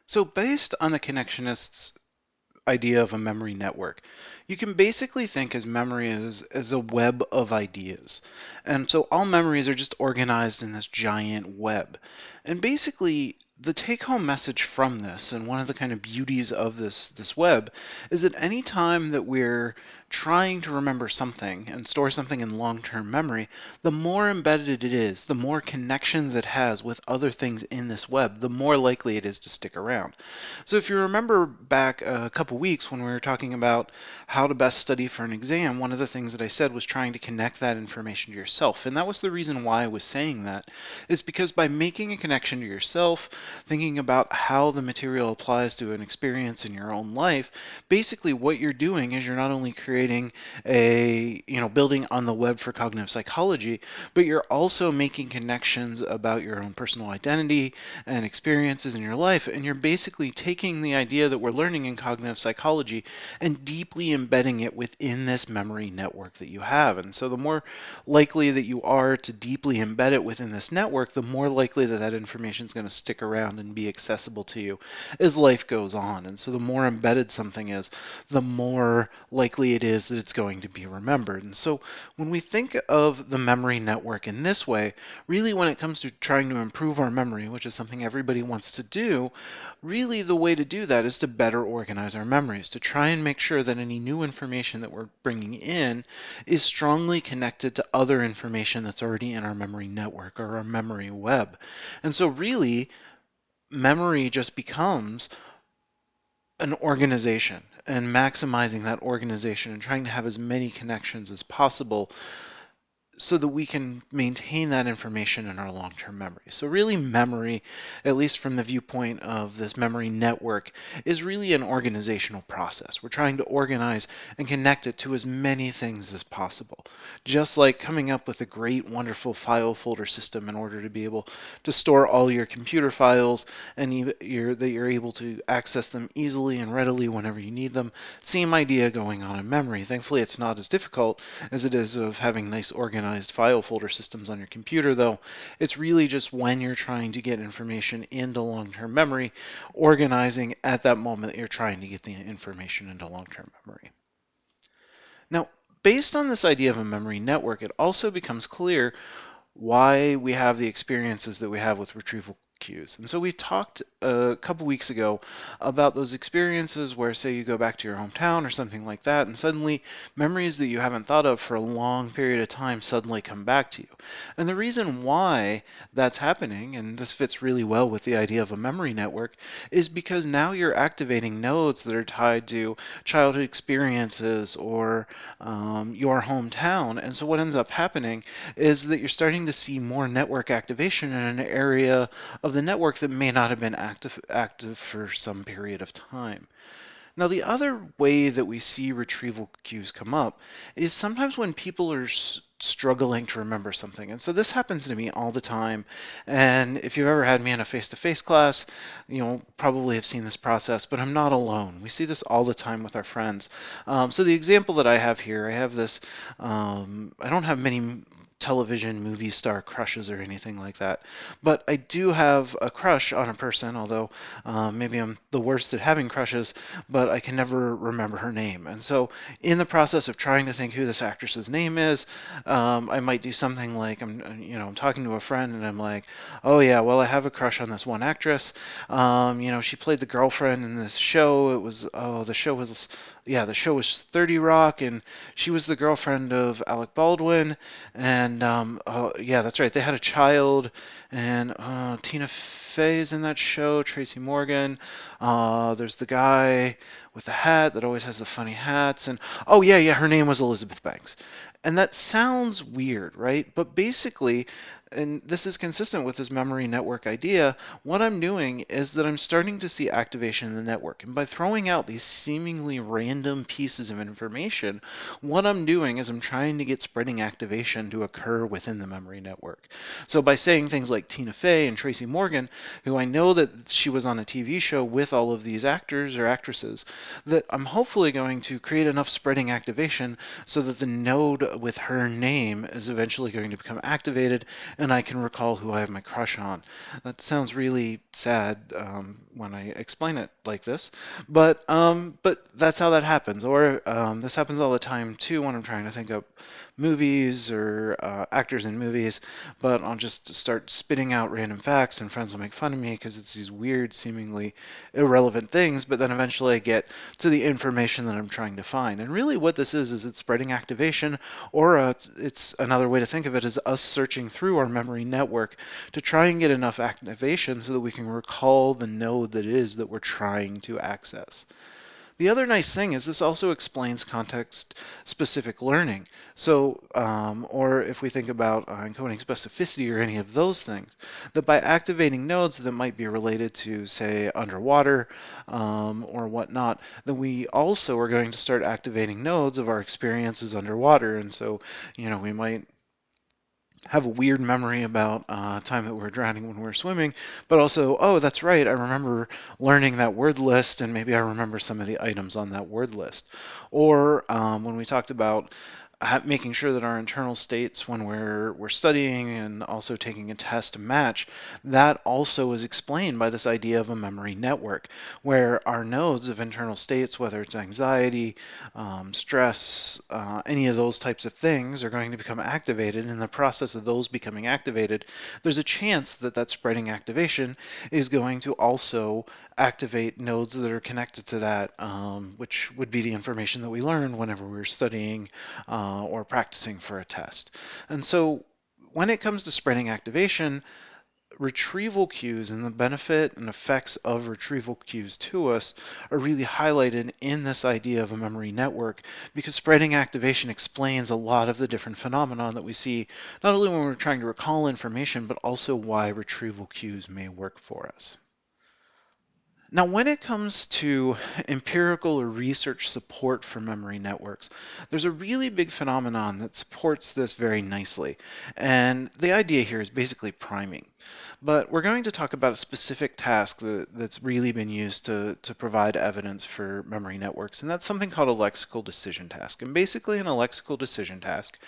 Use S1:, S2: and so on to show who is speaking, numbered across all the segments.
S1: So, based on the connectionists' idea of a memory network, you can basically think as memory as a web of ideas. And so all memories are just organized in this giant web. And basically, the take-home message from this, and one of the kind of beauties of this web, is that any time that we're trying to remember something and store something in long-term memory, the more embedded it is, the more connections it has with other things in this web, the more likely it is to stick around. So if you remember back a couple weeks when we were talking about how to best study for an exam, one of the things that I said was trying to connect that information to yourself. And that was the reason why I was saying that, is because by making a connection to yourself, thinking about how the material applies to an experience in your own life, basically what you're doing is you're not only creating building on the web for cognitive psychology, but you're also making connections about your own personal identity and experiences in your life. And you're basically taking the idea that we're learning in cognitive psychology and deeply embedding it within this memory network that you have. And so the more likely that you are to deeply embed it within this network, the more likely that that information is going to stick around and be accessible to you as life goes on. And so the more embedded something is, the more likely it is that it's going to be remembered. And so when we think of the memory network in this way, really when it comes to trying to improve our memory, which is something everybody wants to do, really the way to do that is to better organize our memories, to try and make sure that any new information that we're bringing in is strongly connected to other information that's already in our memory network or our memory web. And so really, memory just becomes an organization and maximizing that organization and trying to have as many connections as possible so that we can maintain that information in our long-term memory. So really memory, at least from the viewpoint of this memory network, is really an organizational process. We're trying to organize and connect it to as many things as possible. Just like coming up with a great, wonderful file folder system in order to be able to store all your computer files and that you're able to access them easily and readily whenever you need them. Same idea going on in memory. Thankfully, it's not as difficult as it is of having nice organized file folder systems on your computer, though. It's really just when you're trying to get information into long-term memory, organizing at that moment that you're trying to get the information into long-term memory. Now, based on this idea of a memory network, it also becomes clear why we have the experiences that we have with retrieval cues. And so we talked a couple weeks ago about those experiences where, say, you go back to your hometown or something like that, and suddenly memories that you haven't thought of for a long period of time suddenly come back to you. And the reason why that's happening, and this fits really well with the idea of a memory network, is because now you're activating nodes that are tied to childhood experiences or your hometown. And so what ends up happening is that you're starting to see more network activation in an area of the network that may not have been active for some period of time. Now, the other way that we see retrieval cues come up is sometimes when people are struggling to remember something. And so this happens to me all the time. And if you've ever had me in a face-to-face class, you'll probably have seen this process, but I'm not alone. We see this all the time with our friends. So the example that I have here, I have this, I don't have many television movie star crushes or anything like that. But I do have a crush on a person, although maybe I'm the worst at having crushes, but I can never remember her name. And so in the process of trying to think who this actress's name is, I might do something like I'm talking to a friend and I'm like, oh yeah, well I have a crush on this one actress. She played the girlfriend in this show. The show was 30 Rock, and she was the girlfriend of Alec Baldwin. And yeah, that's right. They had a child, and Tina Fey's in that show. Tracy Morgan. There's the guy with the hat that always has the funny hats, and oh yeah, her name was Elizabeth Banks. And that sounds weird, right? But basically, and this is consistent with this memory network idea, what I'm doing is that I'm starting to see activation in the network. And by throwing out these seemingly random pieces of information, what I'm doing is I'm trying to get spreading activation to occur within the memory network. So by saying things like Tina Fey and Tracy Morgan, who I know that she was on a TV show with all of these actors or actresses, that I'm hopefully going to create enough spreading activation so that the node with her name is eventually going to become activated, and I can recall who I have my crush on. That sounds really sad when I explain it like this, but that's how that happens. Or this happens all the time too when I'm trying to think of movies or actors in movies, but I'll just start spitting out random facts, and friends will make fun of me because it's these weird, seemingly irrelevant things, but then eventually I get to the information that I'm trying to find. And really what this is it's spreading activation, or it's another way to think of it is us searching through our memory network to try and get enough activation so that we can recall the node that it is that we're trying to access. The other nice thing is this also explains context-specific learning. So, or if we think about encoding specificity or any of those things, that by activating nodes that might be related to, say, underwater or whatnot, then we also are going to start activating nodes of our experiences underwater. And so, we might have a weird memory about time that we were drowning when we were swimming, but also, oh, that's right, I remember learning that word list, and maybe I remember some of the items on that word list. Or when we talked about making sure that our internal states when we're studying and also taking a test match, that also is explained by this idea of a memory network, where our nodes of internal states, whether it's anxiety, stress, any of those types of things, are going to become activated. In the process of those becoming activated, there's a chance that that spreading activation is going to also activate nodes that are connected to that, which would be the information that we learned whenever we're studying or practicing for a test. And so when it comes to spreading activation, retrieval cues and the benefit and effects of retrieval cues to us are really highlighted in this idea of a memory network, because spreading activation explains a lot of the different phenomena that we see, not only when we're trying to recall information, but also why retrieval cues may work for us. Now, when it comes to empirical or research support for memory networks, there's a really big phenomenon that supports this very nicely. And the idea here is basically priming. But we're going to talk about a specific task that's really been used to provide evidence for memory networks, and that's something called a lexical decision task. And basically, in a lexical decision task,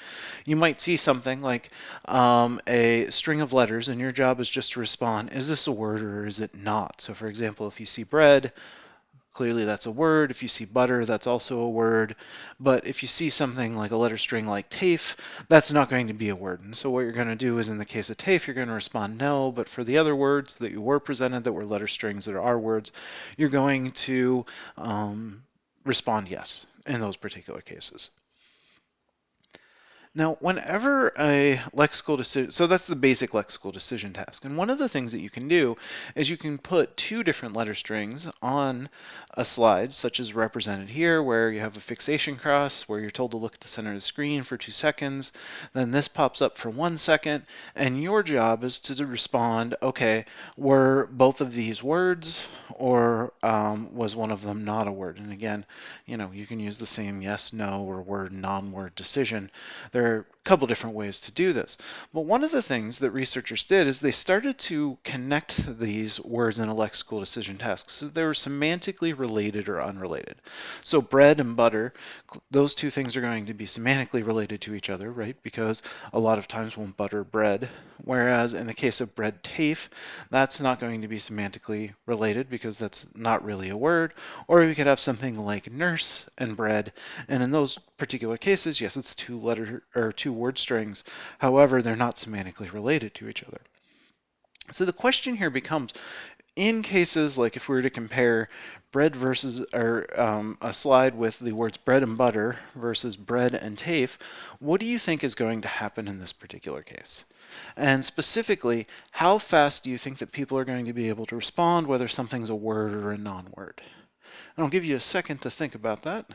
S1: you might see something like a string of letters, and your job is just to respond, is this a word or is it not? So for example, if you see bread, clearly that's a word. If you see butter, that's also a word. But if you see something like a letter string like TAFE, that's not going to be a word. And so what you're going to do is, in the case of TAFE, you're going to respond no. But for the other words that you were presented that were letter strings that are words, you're going to respond yes in those particular cases. Now, whenever a lexical decision, so that's the basic lexical decision task. And one of the things that you can do is you can put two different letter strings on a slide, such as represented here, where you have a fixation cross, where you're told to look at the center of the screen for 2 seconds. Then this pops up for 1 second, and your job is to respond, okay, were both of these words, or was one of them not a word? And again, you can use the same yes, no, or word, non-word decision. There are a couple different ways to do this. But one of the things that researchers did is they started to connect these words in a lexical decision task so they were semantically related or unrelated. So bread and butter, those two things are going to be semantically related to each other, right? Because a lot of times we'll butter bread. Whereas in the case of bread TAFE, that's not going to be semantically related because that's not really a word. Or we could have something like nurse and bread, and in those particular cases, yes, it's two word strings. However, they're not semantically related to each other. So the question here becomes, in cases like if we were to compare bread versus, or a slide with the words bread and butter versus bread and TAFE, what do you think is going to happen in this particular case? And specifically, how fast do you think that people are going to be able to respond, whether something's a word or a non-word? And I'll give you a second to think about that.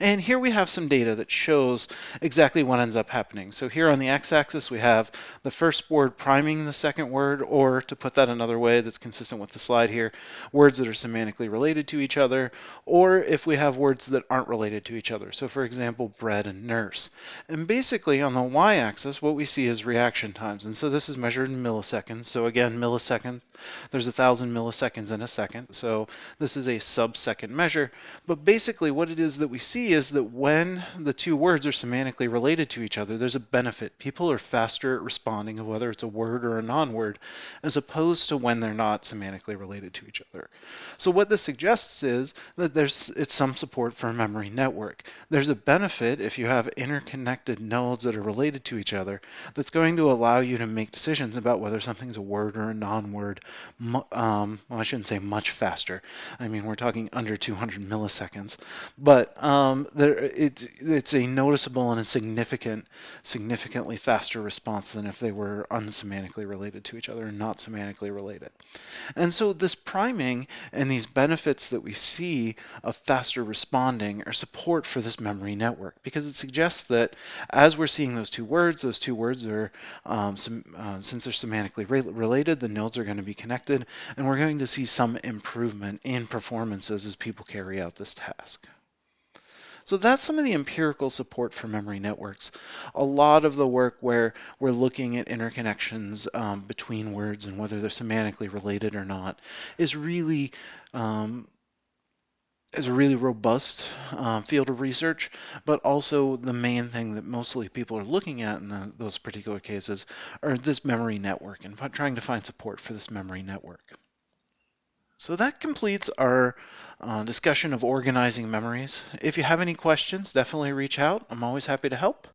S1: And here we have some data that shows exactly what ends up happening. So here on the x-axis, we have the first word priming the second word, or to put that another way that's consistent with the slide here, words that are semantically related to each other, or if we have words that aren't related to each other. So for example, bread and nurse. And basically on the y-axis, what we see is reaction times. And so this is measured in milliseconds. So again, milliseconds, there's 1,000 milliseconds in a second. So this is a sub-second measure. But basically what it is that we see see is that when the two words are semantically related to each other, there's a benefit. People are faster at responding of whether it's a word or a non-word, as opposed to when they're not semantically related to each other. So what this suggests is that it's some support for a memory network. There's a benefit if you have interconnected nodes that are related to each other that's going to allow you to make decisions about whether something's a word or a non-word. Well, I shouldn't say much faster. I mean, we're talking under 200 milliseconds, but it's a noticeable and a significantly faster response than if they were unsemantically related to each other and not semantically related. And so this priming and these benefits that we see of faster responding are support for this memory network, because it suggests that as we're seeing those two words are, since they're semantically related, the nodes are going to be connected, and we're going to see some improvement in performances as people carry out this task. So that's some of the empirical support for memory networks. A lot of the work where we're looking at interconnections between words and whether they're semantically related or not is really is a really robust field of research, but also the main thing that mostly people are looking at in those particular cases are this memory network and trying to find support for this memory network. So that completes our discussion of organizing memories. If you have any questions, definitely reach out. I'm always happy to help.